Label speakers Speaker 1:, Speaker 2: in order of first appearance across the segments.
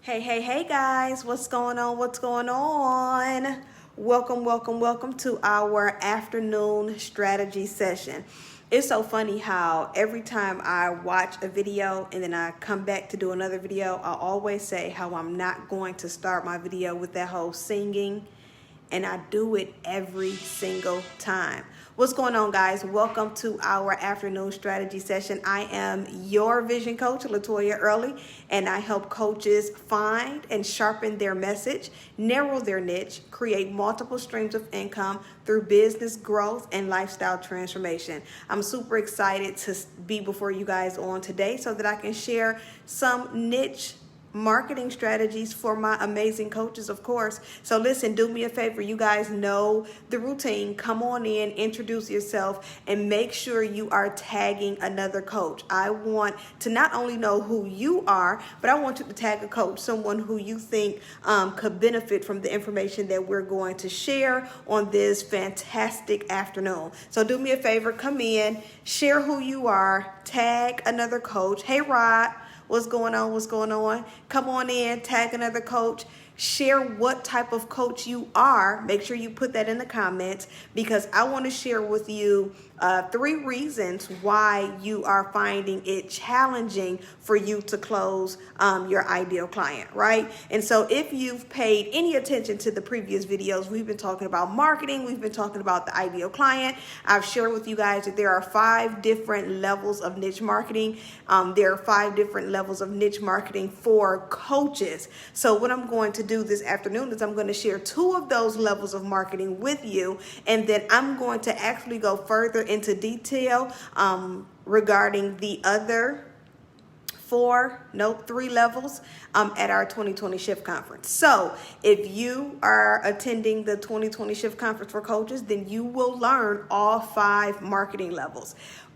Speaker 1: Hey guys, what's going on? Welcome to our afternoon strategy session. It's so funny how every time I watch a video and then I come back to do another video, I always say how I'm not going to start my video with that whole singing, and I do it every single time. What's going on, guys? Welcome to our afternoon strategy session. I am your vision coach, LaToya Early, and I help coaches find and sharpen their message, narrow their niche, create multiple streams of income through business growth and lifestyle transformation. I'm super excited to be before you guys on today so that I can share some niche marketing strategies for my amazing coaches, of course. So listen, do me a favor. You guys know the routine. Come on in, introduce yourself, and make sure you are tagging another coach. I want to not only know who you are, but I want you to tag a coach, someone who you think could benefit from the information that we're going to share on this fantastic afternoon. So do me a favor, come in, share who you are, tag another coach. Hey, Rod. What's going on? Come on in, tag another coach, share what type of coach you are. Make sure you put that in the comments because I want to share with you 3 reasons why you are finding it challenging for you to close your ideal client, right? And so if you've paid any attention to the previous videos, we've been talking about marketing, we've been talking about the ideal client. I've shared with you guys that there are 5 different levels of niche marketing. There are 5 different levels of niche marketing for coaches. So what I'm going to do this afternoon is I'm going to share 2 of those levels of marketing with you, and then I'm going to actually go further into detail regarding the other 3 levels at our 2020 Shift Conference. So if you are attending the 2020 Shift Conference for coaches, then you will learn all 5 marketing levels.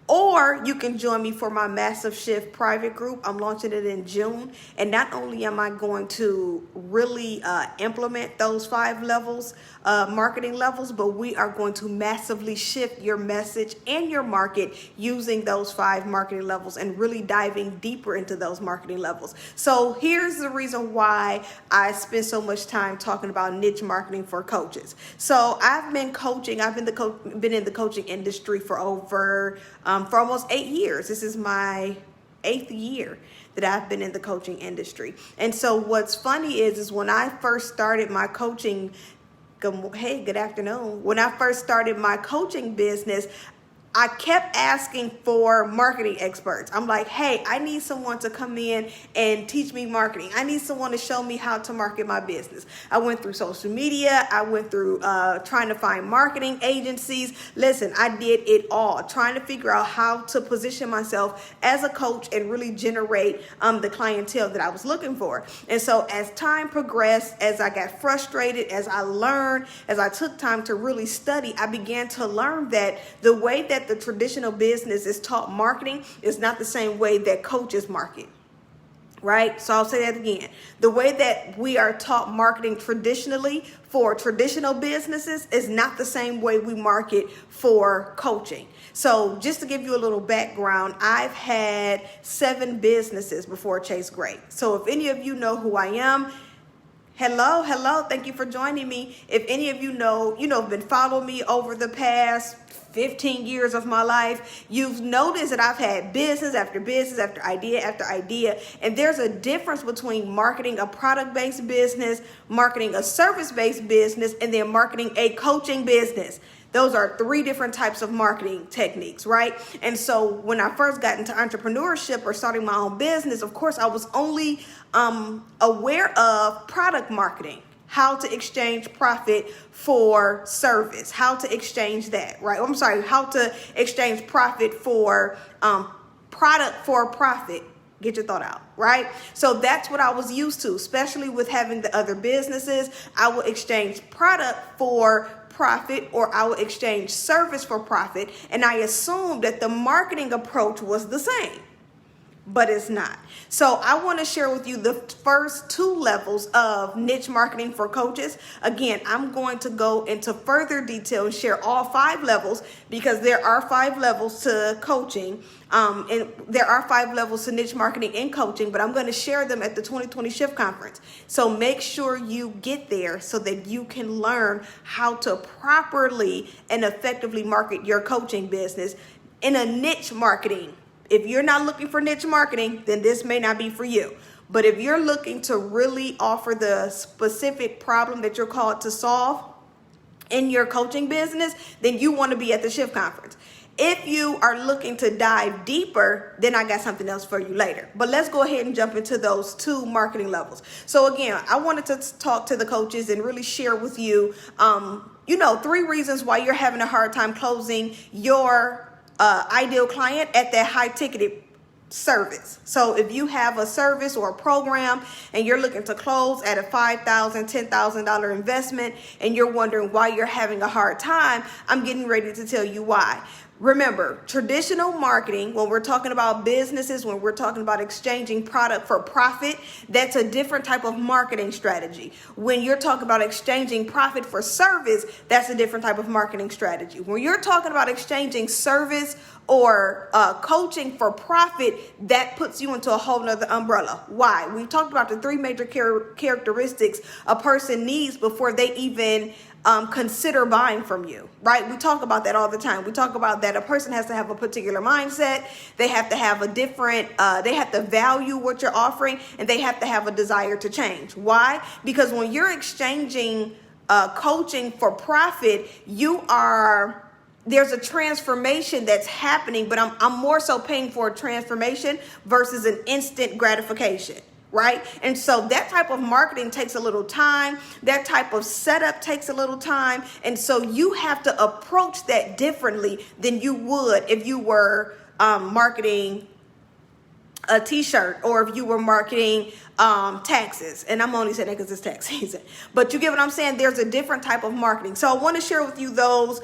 Speaker 1: Or you can join me for my Massive Shift private group. I'm launching it in June. And not only am I going to really implement those 5 levels, marketing levels, but we are going to massively shift your message and your market using those 5 marketing levels and really diving deeper into those marketing levels. So here's the reason why I spend so much time talking about niche marketing for coaches. So I've been coaching. I've been in the coaching industry for almost 8 years. This is my 8th year that I've been in the coaching industry. And so what's funny is when I first started my coaching, good afternoon. When I first started my coaching business, I kept asking for marketing experts. I'm like, hey, I need someone to come in and teach me marketing. I need someone to show me how to market my business. I went through social media. I went through trying to find marketing agencies. Listen, I did it all, trying to figure out how to position myself as a coach and really generate the clientele that I was looking for. And so as time progressed, as I got frustrated, as I learned, as I took time to really study, I began to learn that the way that the traditional business is taught marketing is not the same way that coaches market, right? So I'll say that again. The way that we are taught marketing traditionally for traditional businesses is not the same way we market for coaching. So just to give you a little background, I've had 7 businesses before Chase Great. So if any of you know who I am, hello. Thank you for joining me. If any of you know, been following me over the past 15 years of my life, you've noticed that I've had business after business after idea. And there's a difference between marketing a product-based business, marketing a service-based business, and then marketing a coaching business. Those are 3 different types of marketing techniques, right? And so when I first got into entrepreneurship or starting my own business, of course, I was only aware of product marketing, how to exchange profit for service, how to exchange that, right? How to exchange profit for product for profit. Get your thought out, right? So that's what I was used to, especially with having the other businesses. I will exchange product for profit, or I will exchange service for profit. And I assumed that the marketing approach was the same. but it's not. So I want to share with you the first two levels of niche marketing for coaches. Again, I'm going to go into further detail and share all 5 levels, because there are 5 levels to coaching. And there are 5 levels to niche marketing and coaching, but I'm going to share them at the 2020 Shift Conference. So make sure you get there so that you can learn how to properly and effectively market your coaching business in a niche marketing. If you're not looking for niche marketing, then this may not be for you. But if you're looking to really offer the specific problem that you're called to solve in your coaching business, then you want to be at the Shift Conference. If you are looking to dive deeper, then I got something else for you later. But let's go ahead and jump into those 2 marketing levels. So again, I wanted to talk to the coaches and really share with you, 3 reasons why you're having a hard time closing your ideal client at that high ticketed service. So if you have a service or a program and you're looking to close at a $5,000, $10,000 investment, and you're wondering why you're having a hard time, I'm getting ready to tell you why. Remember, traditional marketing, when we're talking about businesses, when we're talking about exchanging product for profit, that's a different type of marketing strategy. When you're talking about exchanging profit for service, that's a different type of marketing strategy. When you're talking about exchanging service or coaching for profit, that puts you into a whole nother umbrella. Why? We've talked about the 3 major characteristics a person needs before they even consider buying from you, right? We talk about that all the time. We talk about that a person has to have a particular mindset. They have to have a different, they have to value what you're offering, and they have to have a desire to change. Why? Because when you're exchanging coaching for profit, there's a transformation that's happening, but I'm more so paying for a transformation versus an instant gratification. Right? And so that type of marketing takes a little time. That type of setup takes a little time. And so you have to approach that differently than you would if you were marketing a t-shirt, or if you were marketing taxes. And I'm only saying that because it's tax season, but you get what I'm saying. There's a different type of marketing. So I want to share with you those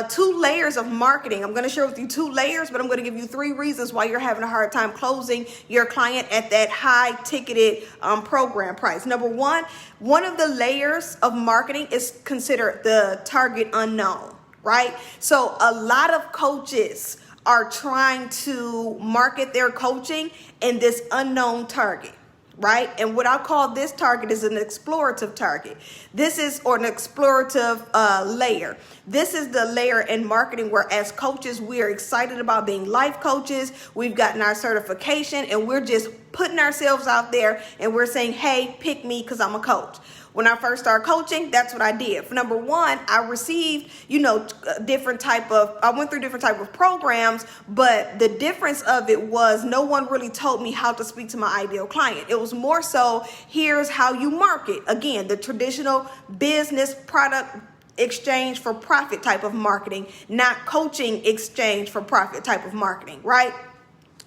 Speaker 1: 2 layers of marketing. I'm going to share with you 2 layers, but I'm going to give you 3 reasons why you're having a hard time closing your client at that high ticketed program price. Number 1, one of the layers of marketing is considered the target unknown, right? So a lot of coaches are trying to market their coaching in this unknown target, right? And what I call this target is an explorative target. This is, or an explorative layer. This is the layer in marketing where, as coaches, we are excited about being life coaches. We've gotten our certification and we're just putting ourselves out there and we're saying, hey, pick me because I'm a coach. When I first started coaching, that's what I did. For number 1, I received, I went through different type of programs, but the difference of it was no one really told me how to speak to my ideal client. It was more so, here's how you market. Again, the traditional business product exchange for profit type of marketing, not coaching exchange for profit type of marketing, right?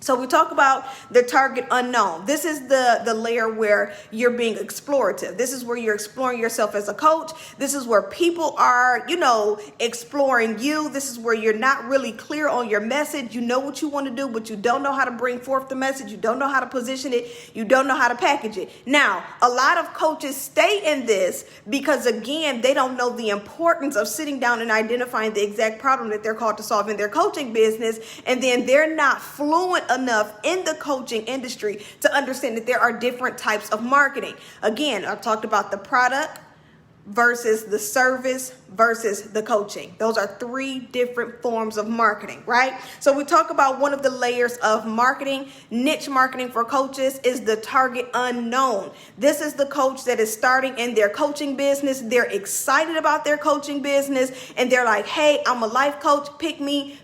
Speaker 1: So we talk about the target unknown. This is the layer where you're being explorative. This is where you're exploring yourself as a coach. This is where people are, exploring you. This is where you're not really clear on your message. You know what you want to do, but you don't know how to bring forth the message. You don't know how to position it. You don't know how to package it. Now, a lot of coaches stay in this because, again, they don't know the importance of sitting down and identifying the exact problem that they're called to solve in their coaching business. And then they're not fluent enough in the coaching industry to understand that there are different types of marketing. Again, I've talked about the product versus the service versus the coaching. Those are 3 different forms of marketing, right? So we talk about one of the layers of marketing, niche marketing for coaches, is the target unknown. This is the coach that is starting in their coaching business. They're excited about their coaching business and they're like, hey, I'm a life coach. Pick me,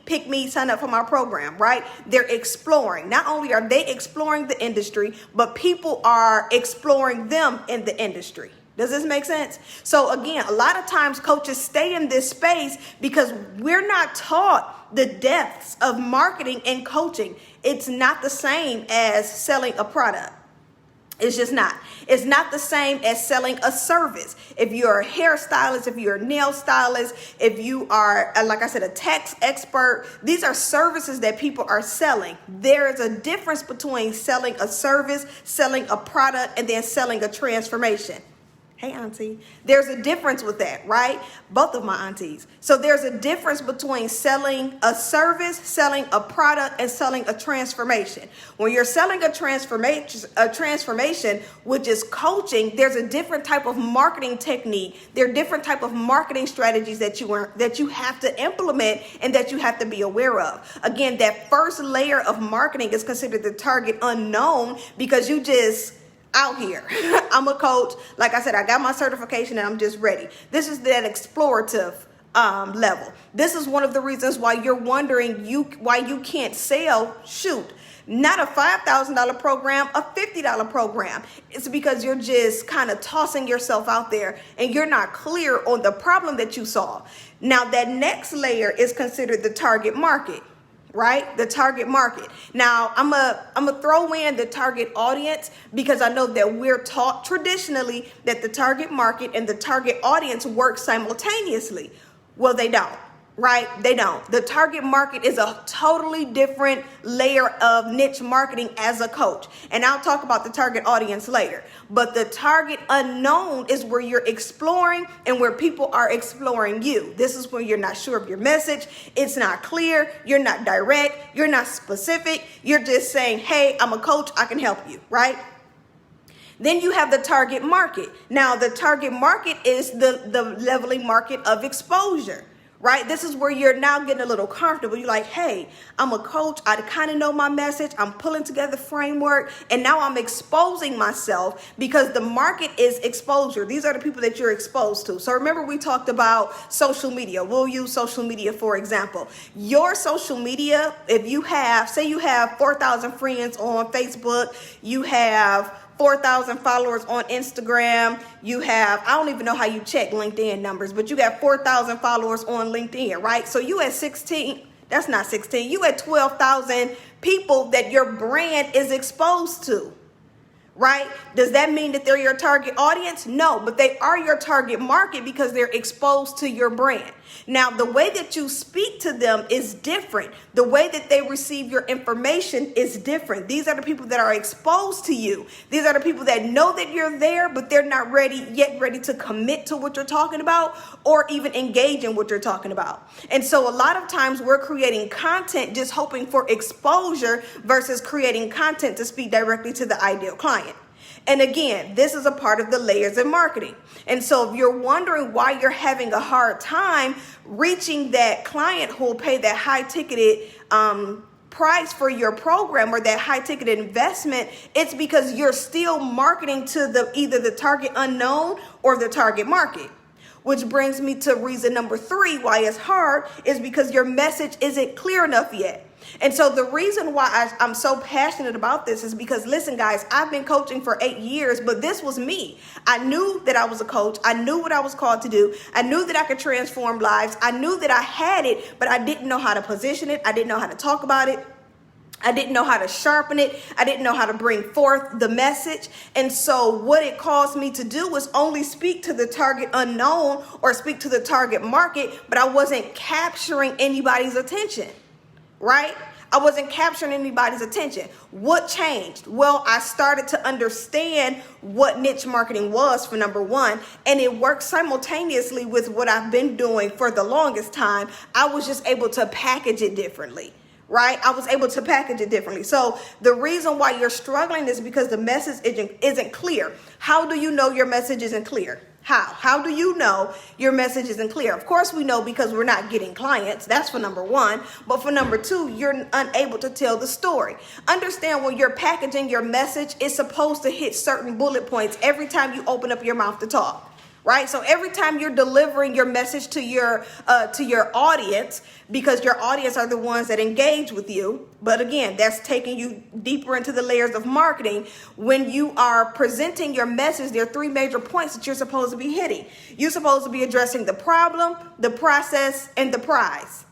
Speaker 1: sign up for my program, right? They're exploring. Not only are they exploring the industry, but people are exploring them in the industry. Does this make sense? So again, a lot of times coaches stay in this space because we're not taught the depths of marketing and coaching. It's not the same as selling a product. It's just not. It's not the same as selling a service. If you're a hairstylist, if you're a nail stylist, if you are, like I said, a tax expert, these are services that people are selling. There is a difference between selling a service, selling a product, and then selling a transformation. Hey, auntie. There's a difference with that, right? Both of my aunties. So there's a difference between selling a service, selling a product, and selling a transformation. When you're selling a transformation, which is coaching, there's a different type of marketing technique. There are different type of marketing strategies that you have to implement and that you have to be aware of. Again, that first layer of marketing is considered the target unknown because you just out here. I'm a coach. Like I said, I got my certification and I'm just ready. This is that explorative level. This is one of the reasons why you're wondering why you can't sell. Shoot, not a $5,000 program, a $50 program. It's because you're just kind of tossing yourself out there and you're not clear on the problem that you solve. Now, that next layer is considered the target market. Right? The target market. Now, I'm a throw in the target audience because I know that we're taught traditionally that the target market and the target audience work simultaneously. Well, they don't. Right? They don't. The target market is a totally different layer of niche marketing as a coach. And I'll talk about the target audience later. But the target unknown is where you're exploring and where people are exploring you. This is when you're not sure of your message. It's not clear. You're not direct. You're not specific. You're just saying, hey, I'm a coach. I can help you. Right? Then you have the target market. Now, the target market is the leveling market of exposure. Right? This is where you're now getting a little comfortable. You're like, hey, I'm a coach. I kind of know my message. I'm pulling together framework. And now I'm exposing myself because the market is exposure. These are the people that you're exposed to. So remember, we talked about social media. We'll use social media, for example. Your social media, if you have, say you have 4,000 friends on Facebook, you have 4,000 followers on Instagram. You have, I don't even know how you check LinkedIn numbers, but you got 4,000 followers on LinkedIn, right? So you at 16, that's not 16, you at 12,000 people that your brand is exposed to, right? Does that mean that they're your target audience? No, but they are your target market because they're exposed to your brand. Now, the way that you speak to them is different. The way that they receive your information is different. These are the people that are exposed to you. These are the people that know that you're there, but they're not ready to commit to what you're talking about or even engage in what you're talking about. And so a lot of times we're creating content just hoping for exposure versus creating content to speak directly to the ideal client. And again, this is a part of the layers in marketing. And so if you're wondering why you're having a hard time reaching that client who will pay that high ticketed price for your program or that high ticket investment, it's because you're still marketing to either the target unknown or the target market. Which brings me to reason number 3 why it's hard is because your message isn't clear enough yet. And so the reason why I'm so passionate about this is because, listen, guys, I've been coaching for 8 years, but this was me. I knew that I was a coach. I knew what I was called to do. I knew that I could transform lives. I knew that I had it, but I didn't know how to position it. I didn't know how to talk about it. I didn't know how to sharpen it. I didn't know how to bring forth the message. And so what it caused me to do was only speak to the target unknown or speak to the target market, but I wasn't capturing anybody's attention, right? I wasn't capturing anybody's attention. What changed? Well, I started to understand what niche marketing was, for number one, and it worked simultaneously with what I've been doing for the longest time. I was just able to package it differently. Right? I was able to package it differently. So the reason why you're struggling is because the message isn't clear. How do you know your message isn't clear? How do you know your message isn't clear? Of course we know because we're not getting clients. That's for number 1. But for number 2, you're unable to tell the story. Understand, when you're packaging your message, it's supposed to hit certain bullet points every time you open up your mouth to talk. Right? So every time you're delivering your message to your audience, because your audience are the ones that engage with you. But again, that's taking you deeper into the layers of marketing. When you are presenting your message, there are 3 major points that you're supposed to be hitting. You're supposed to be addressing the problem, the process, and the prize.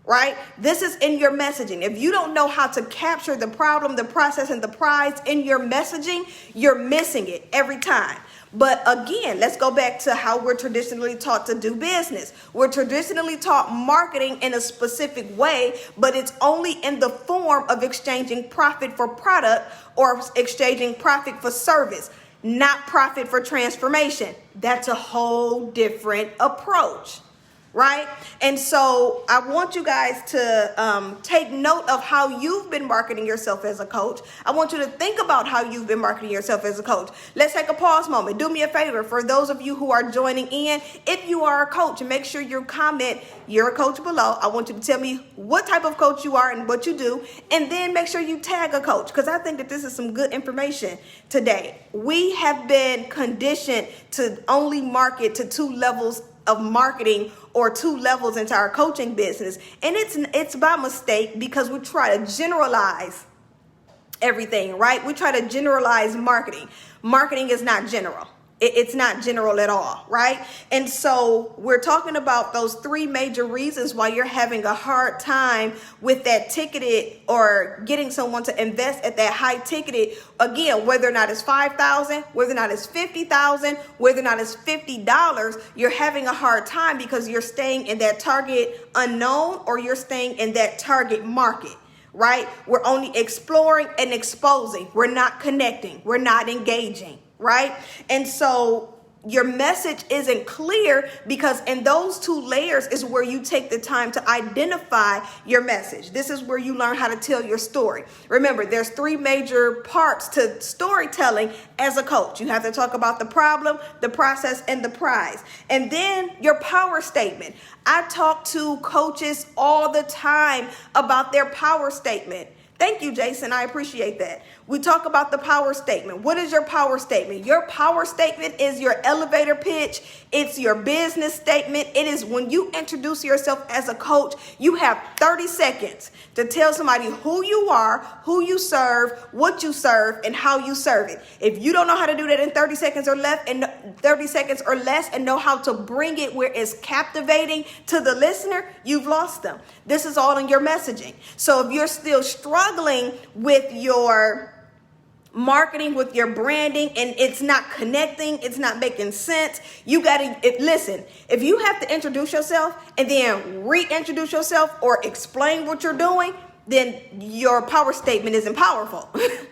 Speaker 1: right? This is in your messaging. If you don't know how to capture the problem, the process, and the prize in your messaging, you're missing it every time. But again, let's go back to how we're traditionally taught to do business. We're traditionally taught marketing in a specific way, but it's only in the form of exchanging profit for product or exchanging profit for service, not profit for transformation. That's a whole different approach. Right? And so I want you guys to take note of how you've been marketing yourself as a coach. I want you to think about how you've been marketing yourself as a coach. Let's take a pause moment. Do me a favor, for those of you who are joining in, if you are a coach, make sure you comment you're a coach below. I want you to tell me what type of coach you are and what you do, and then make sure you tag a coach, because I think that this is some good information today. We have been conditioned to only market to 2 levels of marketing, or 2 levels into our coaching business. And it's by mistake, because we try to generalize everything, right? We try to generalize marketing. Marketing is not general. It's not general at all, right? And so we're talking about those 3 major reasons why you're having a hard time with that ticketed, or getting someone to invest at that high ticketed. Again, whether or not it's $5,000, whether or not it's $50,000, whether or not it's $50, you're having a hard time because you're staying in that target unknown, or you're staying in that target market. Right? We're only exploring and exposing. We're not connecting. We're not engaging. Right? And so your message isn't clear, because in those 2 layers is where you take the time to identify your message. This is where you learn how to tell your story. Remember, there's 3 major parts to storytelling as a coach. You have to talk about the problem, the process, and the prize. And then your power statement. I talk to coaches all the time about their power statement. Thank you, Jason. I appreciate that. We talk about the power statement. What is your power statement? Your power statement is your elevator pitch. It's your business statement. It is when you introduce yourself as a coach, you have 30 seconds to tell somebody who you are, who you serve, what you serve, and how you serve it. If you don't know how to do that in 30 seconds or less, and know how to bring it where it's captivating to the listener, you've lost them. This is all in your messaging. So if you're still struggling with your marketing, with your branding, and it's not connecting, it's not making sense, you gotta listen. If you have to introduce yourself and then reintroduce yourself or explain what you're doing, then your power statement isn't powerful,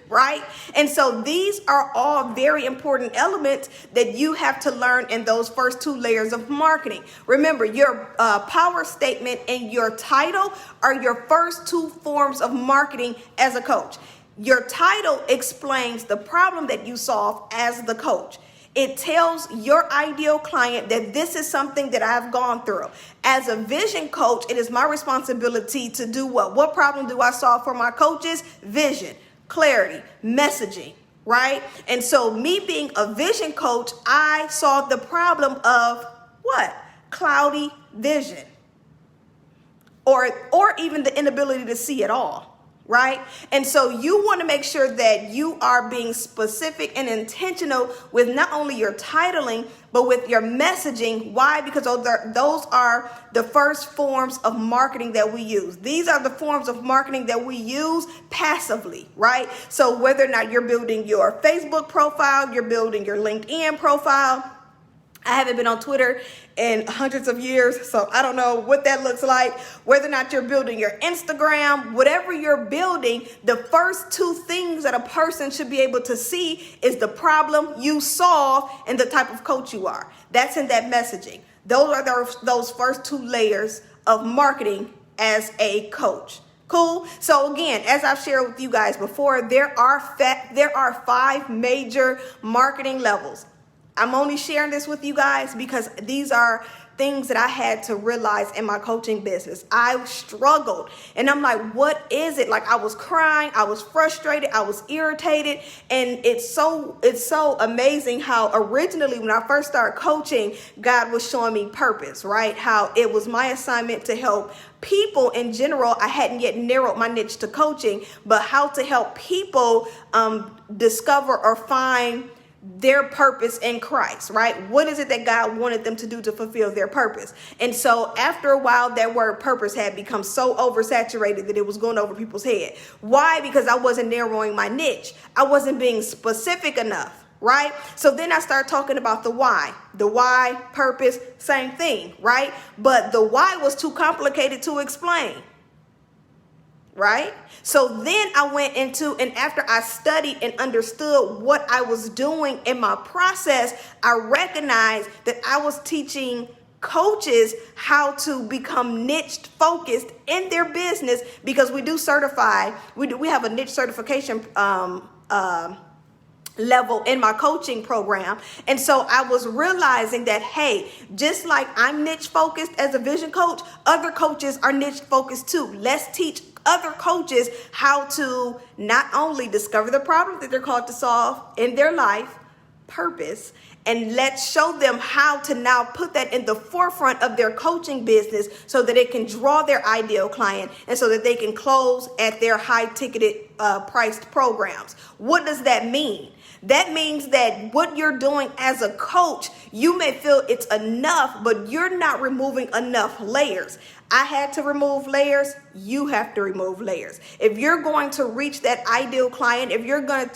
Speaker 1: right? And so these are all very important elements that you have to learn in those first 2 layers of marketing. Remember, your power statement and your title are your first 2 forms of marketing as a coach. Your title explains the problem that you solve as the coach. It tells your ideal client that this is something that I've gone through. As a vision coach, it is my responsibility to do what? What problem do I solve for my coaches? Vision, clarity, messaging, right? And so me being a vision coach, I solve the problem of what? Cloudy vision, or even the inability to see at all. Right? And so you want to make sure that you are being specific and intentional with not only your titling, but with your messaging. Why? Because those are the first forms of marketing that we use. These are the forms of marketing that we use passively, right? So whether or not you're building your Facebook profile, you're building your LinkedIn profile. I haven't been on Twitter in hundreds of years, so I don't know what that looks like. Whether or not you're building your Instagram, whatever you're building, the first 2 things that a person should be able to see is the problem you solve and the type of coach you are. That's in that messaging. Those are those first 2 layers of marketing as a coach. Cool. So again, as I've shared with you guys before, there are 5 major marketing levels. I'm only sharing this with you guys because these are things that I had to realize in my coaching business. I struggled, and I'm like, what is it? Like, I was crying, I was frustrated, I was irritated. And it's so amazing how originally when I first started coaching, God was showing me purpose, right? How it was my assignment to help people in general. I hadn't yet narrowed my niche to coaching, but how to help people discover or find their purpose in Christ, right? What is it that God wanted them to do to fulfill their purpose? And so after a while, that word purpose had become so oversaturated that it was going over people's head. Why? Because I wasn't narrowing my niche. I wasn't being specific enough, right? So then I started talking about the why. The why, purpose, same thing, right? But the why was too complicated to explain. Right? So then I went into, and after I studied and understood what I was doing in my process, I recognized that I was teaching coaches how to become niche focused in their business, because we do certify, we have a niche certification level in my coaching program. And so I was realizing that, hey, just like I'm niche focused as a vision coach, other coaches are niche focused too. Let's teach other coaches how to not only discover the problem that they're called to solve in their life, purpose, and let's show them how to now put that in the forefront of their coaching business so that it can draw their ideal client and so that they can close at their high ticketed priced programs. What does that mean? That means that what you're doing as a coach, you may feel it's enough, but you're not removing enough layers. I had to remove layers. You have to remove layers. If you're going to reach that ideal client, if you're going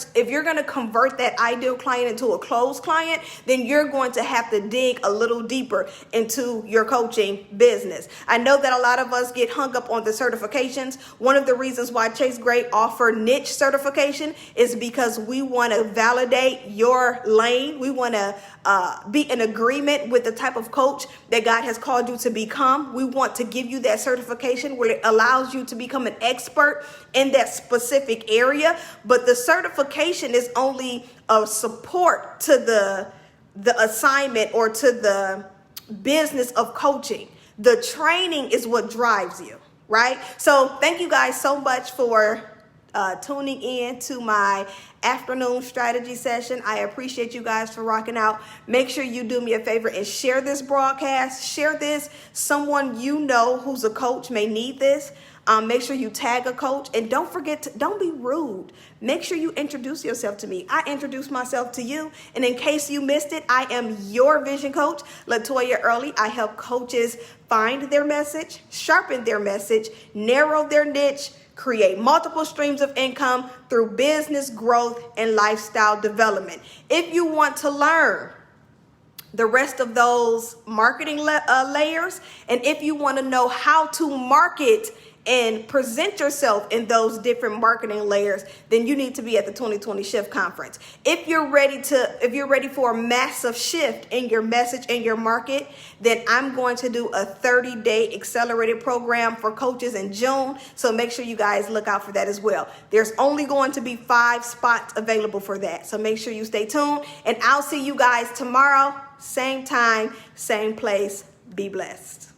Speaker 1: to convert that ideal client into a closed client, then you're going to have to dig a little deeper into your coaching business. I know that a lot of us get hung up on the certifications. One of the reasons why Chase Gray offer niche certification is because we want to validate your lane. We want to be in agreement with the type of coach that God has called you to become. We want to give you that certification where it allows you to become an expert in that specific area. But the certification is only a support to the assignment or to the business of coaching. The training is what drives you, right? So thank you guys so much for tuning in to my afternoon strategy session. I appreciate you guys for rocking out. Make sure you do me a favor and share this broadcast. Share this. Someone you know who's a coach may need this. Make sure you tag a coach, and don't forget to, don't be rude. Make sure you introduce yourself to me. I introduce myself to you. And in case you missed it, I am your vision coach, LaToya Early. I help coaches find their message, sharpen their message, narrow their niche, create multiple streams of income through business growth and lifestyle development. If you want to learn the rest of those marketing layers, and if you want to know how to market and present yourself in those different marketing layers, then you need to be at the 2020 Shift Conference. If you're ready for a massive shift in your message and your market, then I'm going to do a 30-day accelerated program for coaches in June. So make sure you guys look out for that as well. There's only going to be 5 spots available for that. So make sure you stay tuned, and I'll see you guys tomorrow, same time, same place. Be blessed.